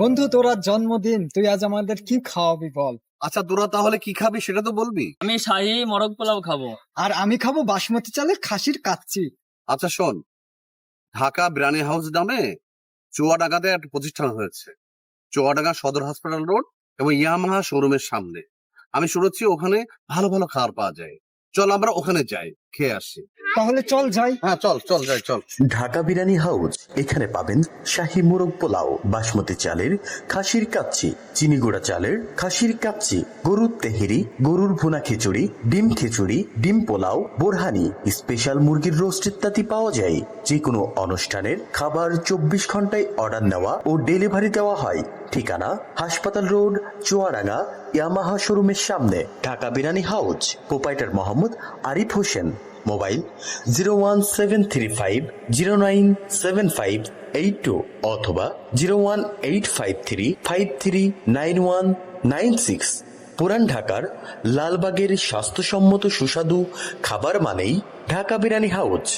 বন্ধু, তোরা জন্মদিন, তুই আজ আমাদের কি খাওয়াবি বল? আচ্ছা, তোরা তাহলে কি খাবি সেটা তো বলবি। আমি শাহী মোরগ পোলাও খাবো। আর আমি খাবো বাসমতি চালের খাসির কাচ্চি। আচ্ছা শোন, ঢাকা বিরিয়ানি হাউস নামে চুয়াডাঙ্গাতে একটা প্রতিষ্ঠান হয়েছে, চুয়াডাঙ্গা সদর হসপিটাল রোড এবং ইয়ামাহা শোরুমের সামনে। আমি শুনেছি ওখানে ভালো ভালো খাবার পাওয়া যায়। চল আমরা ওখানে যাই, খেয়ে আসি। তাহলে চল যাই। হ্যাঁ চল চল যাই চল। ঢাকা বিরিয়ানি হাউস, এখানে পাবেন শাহী মোরগ পোলাও, বাসমতি চালের খাসির কাচ্চি, চিনিগুড়া চালের খাসির কাচ্চি, গরুর তেহেরি, গরুর ভুনা খিচুড়ি, ডিম পোলাও, বোরহানি, স্পেশাল মুরগির রোস্ট ইত্যাদি পাওয়া যায়। যে কোনো অনুষ্ঠানের খাবার 24 ঘন্টায় অর্ডার নেওয়া ও ডেলিভারি দেওয়া হয়। ঠিকানা হাসপাতাল রোড, চুয়াডাঙ্গা, ইয়ামাহা শোরুমের সামনে। Dhaka biryani house, proprietor Mohammad Arif Hossain. Mobile 01735097582 অথবা 01853539196। পুরান ঢাকার লালবাগের স্বাস্থ্যসম্মত সুস্বাদু খাবার মানেই ঢাকা বিরিয়ানি হাউস।